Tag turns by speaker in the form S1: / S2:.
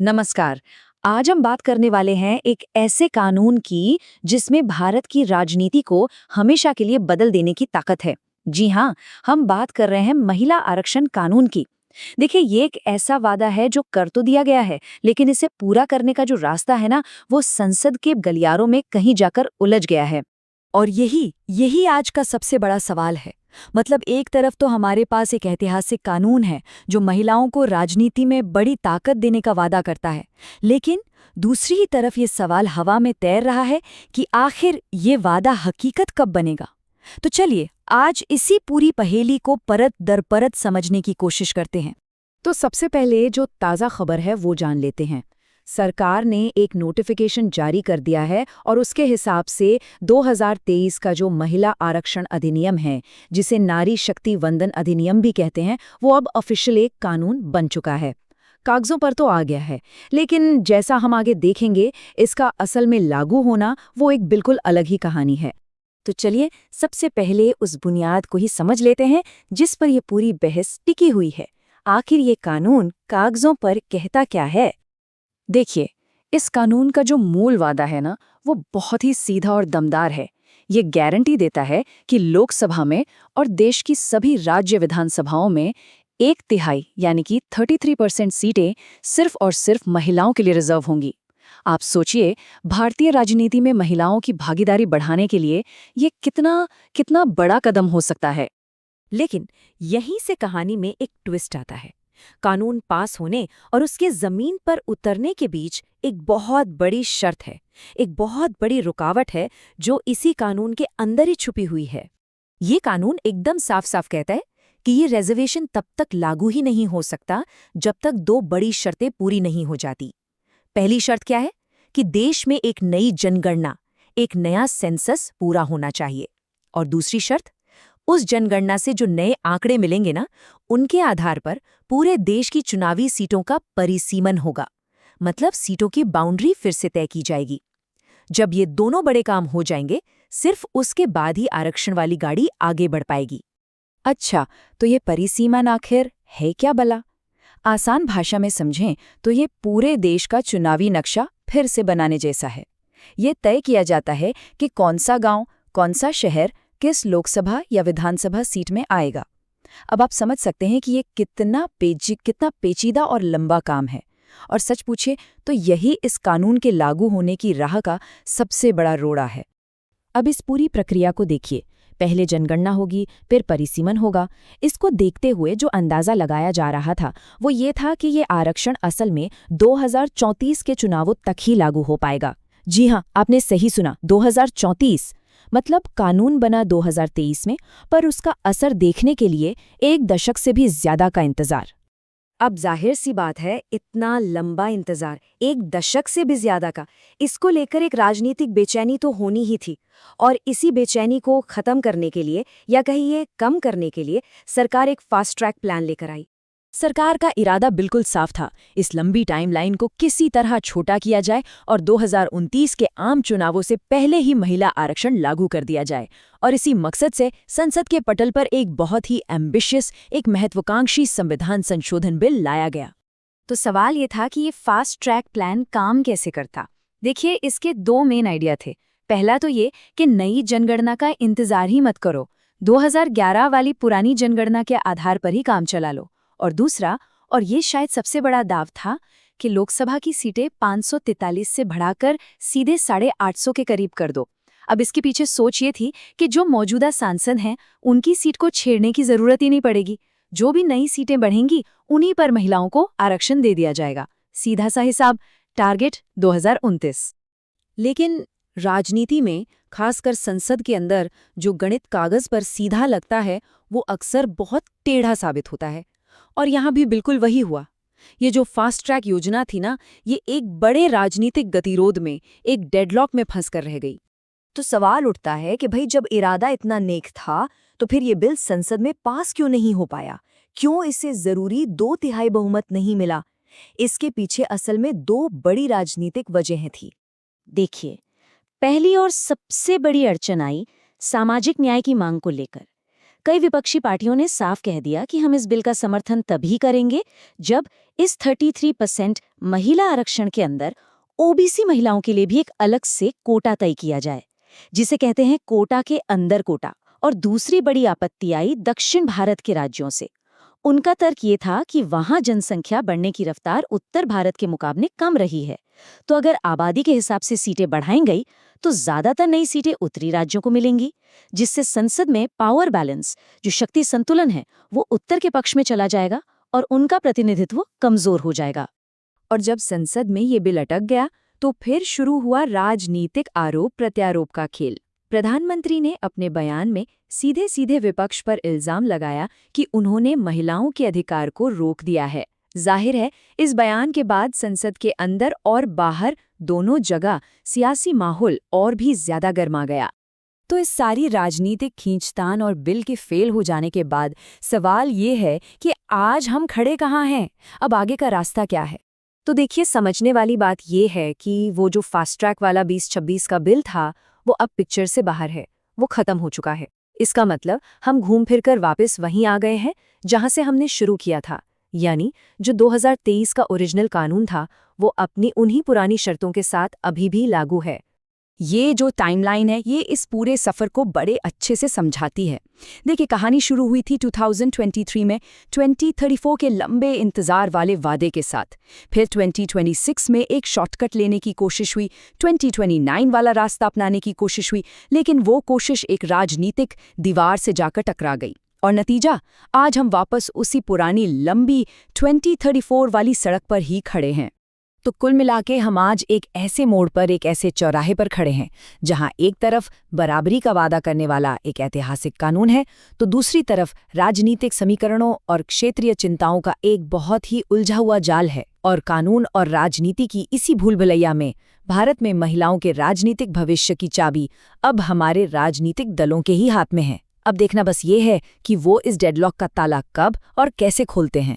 S1: नमस्कार। आज हम बात करने वाले हैं एक ऐसे कानून की जिसमें भारत की राजनीति को हमेशा के लिए बदल देने की ताकत है। जी हाँ, हम बात कर रहे हैं महिला आरक्षण कानून की। देखिए, ये एक ऐसा वादा है जो कर तो दिया गया है, लेकिन इसे पूरा करने का जो रास्ता है ना, वो संसद के गलियारों में कहीं जाकर उलझ गया है।
S2: और यही यही आज का सबसे बड़ा सवाल है। मतलब एक तरफ तो हमारे पास एक ऐतिहासिक कानून है जो महिलाओं को राजनीति में बड़ी ताकत देने का वादा करता है, लेकिन दूसरी ही तरफ ये सवाल हवा में तैर रहा है कि आखिर ये वादा हकीकत कब बनेगा। तो चलिए आज इसी पूरी पहेली को परत दर परत समझने की कोशिश करते हैं।
S1: तो सबसे पहले जो ताज़ा खबर है वो जान लेते हैं। सरकार ने एक नोटिफिकेशन जारी कर दिया है और उसके हिसाब से 2023 का जो महिला आरक्षण अधिनियम है, जिसे नारी शक्ति वंदन अधिनियम भी कहते हैं, वो अब ऑफिशियल एक कानून बन चुका है। कागजों पर तो आ गया है, लेकिन जैसा हम आगे देखेंगे, इसका असल में लागू होना वो एक बिल्कुल अलग ही कहानी है। तो चलिए सबसे पहले उस बुनियाद को ही समझ लेते हैं जिस पर ये पूरी बहस टिकी हुई है। आखिर ये कानून कागजों पर कहता क्या है? देखिए, इस कानून का जो मूल वादा है ना, वो बहुत ही सीधा और दमदार है। ये गारंटी देता है कि लोकसभा में और देश की सभी राज्य विधानसभाओं में 1/3 यानी कि 33% सीटें सिर्फ और सिर्फ महिलाओं के लिए रिजर्व होंगी। आप सोचिए, भारतीय राजनीति में महिलाओं की भागीदारी बढ़ाने के लिए ये कितना कितना बड़ा कदम हो सकता है।
S2: लेकिन यहीं से कहानी में एक ट्विस्ट आता है। कानून पास होने और उसके जमीन पर उतरने के बीच एक बहुत बड़ी शर्त है, एक बहुत बड़ी रुकावट है जो इसी कानून के अंदर ही छुपी हुई है। ये कानून एकदम साफ साफ कहता है कि ये रिजर्वेशन तब तक लागू ही नहीं हो सकता जब तक दो बड़ी शर्तें पूरी नहीं हो जाती। पहली शर्त क्या है कि देश में एक नई जनगणना, एक नया सेंसस पूरा होना चाहिए। और दूसरी शर्त, उस जनगणना से जो नए आंकड़े मिलेंगे ना, उनके आधार पर पूरे देश की चुनावी सीटों का परिसीमन होगा। मतलब सीटों की बाउंड्री फिर से तय की जाएगी। जब ये दोनों बड़े काम हो जाएंगे, सिर्फ उसके बाद ही आरक्षण वाली गाड़ी आगे बढ़ पाएगी।
S1: अच्छा, तो ये परिसीमन आखिर है क्या भला? आसान भाषा में समझें तो ये पूरे देश का चुनावी नक्शा फिर से बनाने जैसा है। ये तय किया जाता है कि कौन सा गांव, कौन सा शहर किस लोकसभा या विधानसभा सीट में आएगा। अब आप समझ सकते हैं कि ये कितना पेचीदा और लंबा काम है। और सच पूछे तो यही इस कानून के लागू होने की राह का सबसे बड़ा रोड़ा है। अब इस पूरी प्रक्रिया को देखिए। पहले जनगणना होगी, फिर परिसीमन होगा। इसको देखते हुए जो अंदाजा लगाया जा रहा था वो ये था कि ये आरक्षण असल में 2034 के चुनावों तक ही लागू हो पाएगा। जी हाँ, आपने सही सुना, 2034। मतलब कानून बना 2023 में, पर उसका असर देखने के लिए 1 दशक से भी ज्यादा का इंतजार। अब जाहिर सी बात है, इतना लंबा इंतजार, 1 दशक से भी ज्यादा का, इसको लेकर एक राजनीतिक बेचैनी तो होनी ही थी। और इसी बेचैनी को खत्म करने के लिए, या कहिए कम करने के लिए, सरकार एक फास्ट ट्रैक प्लान लेकर आई। सरकार का इरादा बिल्कुल साफ था। इस लंबी टाइमलाइन को किसी तरह छोटा किया जाए और 2029 के आम चुनावों से पहले ही महिला आरक्षण लागू कर दिया जाए। और इसी मकसद से संसद के पटल पर एक बहुत ही एम्बिशियस, एक महत्वाकांक्षी संविधान संशोधन बिल लाया गया। तो सवाल ये था कि ये फास्ट ट्रैक प्लान काम कैसे करता। देखिए, इसके 2 मेन आइडिया थे। पहला तो ये कि नई जनगणना का इंतजार ही मत करो, 2011 वाली पुरानी जनगणना के आधार पर ही काम चला लो। और दूसरा, और ये शायद सबसे बड़ा दाव था, कि लोकसभा की सीटें 543 से बढ़ाकर सीधे 850 के करीब कर दो। अब इसके पीछे सोच ये थी कि जो मौजूदा सांसद हैं, उनकी सीट को छेड़ने की जरूरत ही नहीं पड़ेगी। जो भी नई सीटें बढ़ेंगी, उन्हीं पर महिलाओं को आरक्षण दे दिया जाएगा। सीधा सा हिसाब, टारगेट 2029। लेकिन राजनीति में, खासकर संसद के अंदर, जो गणित कागज पर सीधा लगता है वो अक्सर बहुत टेढ़ा साबित होता है। और यहाँ भी बिल्कुल वही हुआ। ये जो फास्ट ट्रैक योजना थी ना, ये एक बड़े राजनीतिक गतिरोध में, एक डेडलॉक में फंस कर रह गई। तो सवाल उठता है कि भाई, जब इरादा इतना नेक था तो फिर ये बिल संसद में पास क्यों नहीं हो पाया? क्यों इसे जरूरी 2/3 बहुमत नहीं मिला? इसके पीछे असल में 2 बड़ी राजनीतिक वजहें थी। देखिए, पहली और सबसे बड़ी अड़चन आई सामाजिक न्याय की मांग को लेकर।
S2: कई विपक्षी पार्टियों ने साफ कह दिया कि हम इस बिल का समर्थन तभी करेंगे जब इस 33% महिला आरक्षण के अंदर ओबीसी महिलाओं के लिए भी एक अलग से कोटा तय किया जाए, जिसे कहते हैं कोटा के अंदर कोटा। और दूसरी बड़ी आपत्ति आई दक्षिण भारत के राज्यों से। उनका तर्क ये था कि वहां जनसंख्या बढ़ने की रफ्तार उत्तर भारत के मुकाबले कम रही है, तो अगर आबादी के हिसाब से सीटें बढ़ाई गई तो ज्यादातर नई सीटें उत्तरी राज्यों को मिलेंगी, जिससे संसद में पावर बैलेंस, जो शक्ति संतुलन है, वो उत्तर के पक्ष में चला जाएगा और उनका प्रतिनिधित्व कमजोर हो जाएगा।
S1: और जब संसद में ये बिल अटक गया तो फिर शुरू हुआ राजनीतिक आरोप प्रत्यारोप का खेल। प्रधानमंत्री ने अपने बयान में सीधे सीधे विपक्ष पर इल्जाम लगाया कि उन्होंने महिलाओं के अधिकार को रोक दिया है। जाहिर है, इस बयान के बाद संसद के अंदर और बाहर दोनों जगह सियासी माहौल और भी ज्यादा गर्मा गया। तो इस सारी राजनीतिक खींचतान और बिल के फेल हो जाने के बाद सवाल ये है कि आज हम खड़े कहाँ हैं? अब आगे का रास्ता क्या है?
S2: तो देखिए, समझने वाली बात ये है कि वो जो फास्ट ट्रैक वाला 2026 का बिल था, वो अब पिक्चर से बाहर है, वो खत्म हो चुका है। इसका मतलब हम घूम फिर कर वापस वहीं आ गए हैं जहां से हमने शुरू किया था, यानी जो 2023 का ओरिजिनल कानून था वो अपनी उन्हीं पुरानी शर्तों के साथ अभी भी लागू है।
S1: ये जो टाइमलाइन है ये इस पूरे सफ़र को बड़े अच्छे से समझाती है। देखिए, कहानी शुरू हुई थी 2023 में 2034 के लंबे इंतज़ार वाले वादे के साथ। फिर 2026 में एक शॉर्टकट लेने की कोशिश हुई, 2029 वाला रास्ता अपनाने की कोशिश हुई, लेकिन वो कोशिश एक राजनीतिक दीवार से जाकर टकरा गई। और नतीजा, आज हम वापस उसी पुरानी लंबी 2034 वाली सड़क पर ही खड़े हैं। तो कुल मिलाके हम आज एक ऐसे मोड़ पर, एक ऐसे चौराहे पर खड़े हैं जहां एक तरफ बराबरी का वादा करने वाला एक ऐतिहासिक कानून है, तो दूसरी तरफ राजनीतिक समीकरणों और क्षेत्रीय चिंताओं का एक बहुत ही उलझा हुआ जाल है। और कानून और राजनीति की इसी भूलभुलैया में भारत में महिलाओं के राजनीतिक भविष्य की चाबी अब हमारे राजनीतिक दलों के ही हाथ में है। अब देखना बस ये है कि वो इस डेडलॉक का ताला कब और कैसे खोलते हैं।